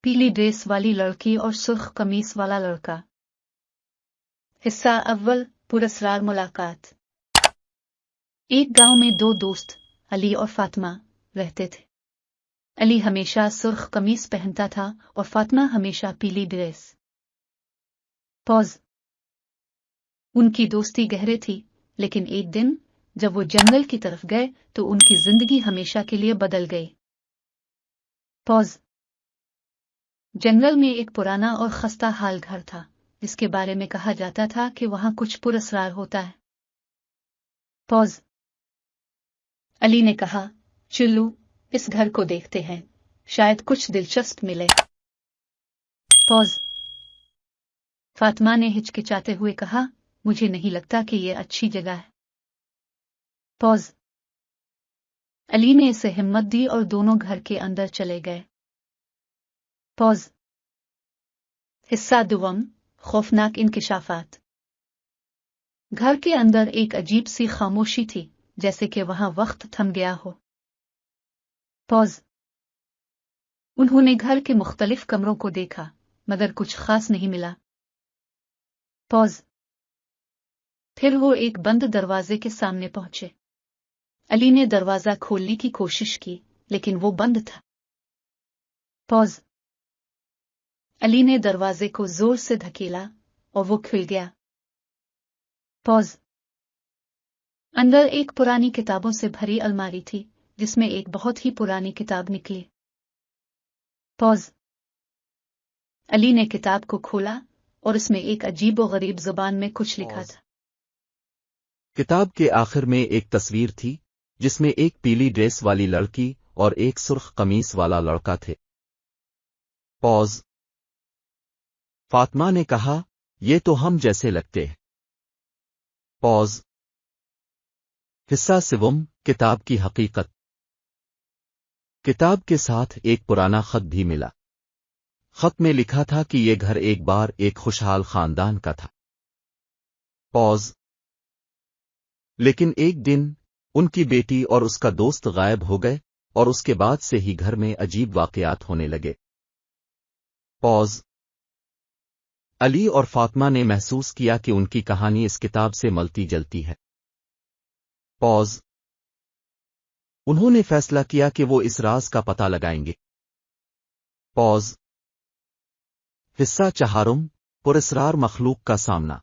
पीली ड्रेस वाली लड़की और सुर्ख कमीज वाला लड़का। हिस्सा अव्वल, पुरस्कार मुलाकात। एक गांव में दो दोस्त अली और फातिमा रहते थे। अली हमेशा सुर्ख कमीज पहनता था और फातिमा हमेशा पीली ड्रेस। उनकी दोस्ती गहरे थी, लेकिन एक दिन जब वो जंगल की तरफ गए तो उनकी जिंदगी हमेशा के लिए बदल गई। जंगल में एक पुराना और खस्ता हाल घर था, जिसके बारे में कहा जाता था कि वहां कुछ पुरस्कार होता है। अली ने कहा, चलो इस घर को देखते हैं, शायद कुछ दिलचस्प मिले। फातिमा ने हिचकिचाते हुए कहा, मुझे नहीं लगता कि ये अच्छी जगह है। अली ने इसे हिम्मत दी और दोनों घर के अंदर चले गए। हिस्सा दुवम, खौफनाक इंकिशाफात। घर के अंदर एक अजीब सी खामोशी थी, जैसे कि वहां वक्त थम गया हो। उन्होंने घर के मुख्तलिफ कमरों को देखा, मगर कुछ खास नहीं मिला। फिर वो एक बंद दरवाजे के सामने पहुंचे। अली ने दरवाजा खोलने की कोशिश की, लेकिन वो बंद था। अली ने दरवाजे को जोर से धकेला और वो खुल गया। अंदर एक पुरानी किताबों से भरी अलमारी थी, जिसमें एक बहुत ही पुरानी किताब निकली। अली ने किताब को खोला और उसमें एक अजीबो-गरीब जुबान में कुछ लिखा था। किताब के आखिर में एक तस्वीर थी, जिसमें एक पीली ड्रेस वाली लड़की और एक सुर्ख कमीज वाला लड़का थे। फातिमा ने कहा, ये तो हम जैसे लगते हैं। हिस्सा सिवम, किताब की हकीकत। किताब के साथ एक पुराना खत भी मिला। खत में लिखा था कि ये घर एक बार एक खुशहाल खानदान का था। लेकिन एक दिन उनकी बेटी और उसका दोस्त गायब हो गए और उसके बाद से ही घर में अजीब वाकयात होने लगे। अली और फातिमा ने महसूस किया कि उनकी कहानी इस किताब से मिलती जुलती है। उन्होंने फैसला किया कि वो इस राज का पता लगाएंगे। हिस्सा चहारुम, पुरस्कार मखलूक का सामना।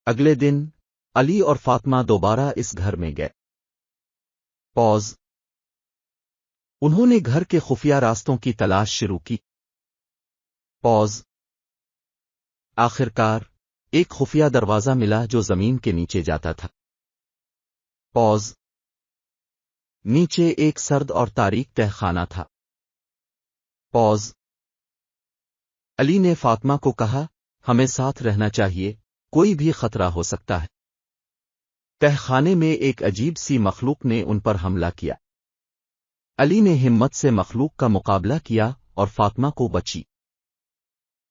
अगले दिन अली और फातिमा दोबारा इस घर में गए। उन्होंने घर के खुफिया रास्तों की तलाश शुरू की। आखिरकार एक खुफिया दरवाजा मिला जो जमीन के नीचे जाता था। नीचे एक सर्द और तारीक तहखाना था। अली ने फातिमा को कहा, हमें साथ रहना चाहिए, कोई भी खतरा हो सकता है। तहखाने में एक अजीब सी मखलूक ने उन पर हमला किया। अली ने हिम्मत से मखलूक का मुकाबला किया और फातिमा को बची।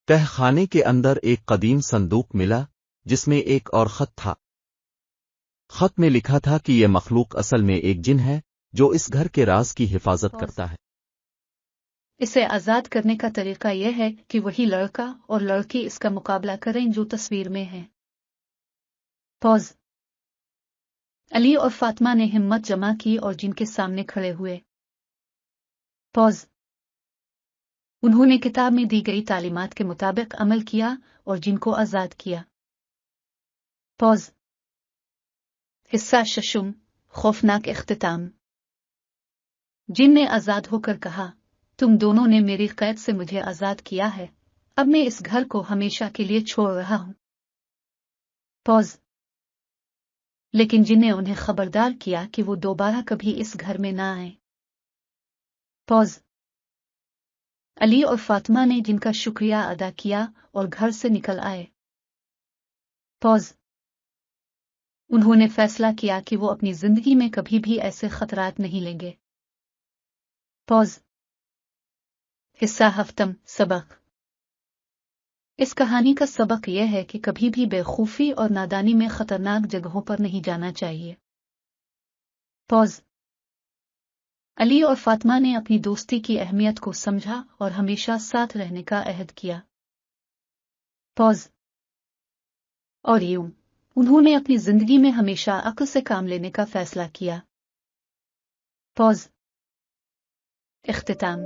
तहखाने के अंदर एक कदीम संदूक मिला, जिसमें एक और खत था। खत में लिखा था कि यह मखलूक असल में एक जिन है, जो इस घर के राज की हिफाजत करता है। इसे आजाद करने का तरीका यह है कि वही लड़का और लड़की इसका मुकाबला करें जो तस्वीर में है। अली और फातिमा ने हिम्मत जमा की और जिनके सामने खड़े हुए। उन्होंने किताब में दी गई तालीमात के मुताबिक अमल किया और जिनको आजाद किया। हिस्सा शशुम, खौफनाक इख्तिताम। जिन ने आजाद होकर कहा, तुम दोनों ने मेरी कैद से मुझे आजाद किया है, अब मैं इस घर को हमेशा के लिए छोड़ रहा हूं। लेकिन जिन्हें उन्हें खबरदार किया कि वो दोबारा कभी इस घर में ना आए। अली और फातिमा ने जिनका शुक्रिया अदा किया और घर से निकल आए। उन्होंने फैसला किया कि वो अपनी जिंदगी में कभी भी ऐसे खतरात नहीं लेंगे। हिस्सा हफ्तम, सबक। इस कहानी का सबक यह है कि कभी भी बेखौफी और नादानी में खतरनाक जगहों पर नहीं जाना चाहिए। علی اور فاطمہ نے اپنی دوستی کی اہمیت کو سمجھا اور ہمیشہ ساتھ رہنے کا عہد کیا۔ پوز اور یوں انہوں نے اپنی زندگی میں ہمیشہ عقل سے کام لینے کا فیصلہ کیا۔ پوز اختتام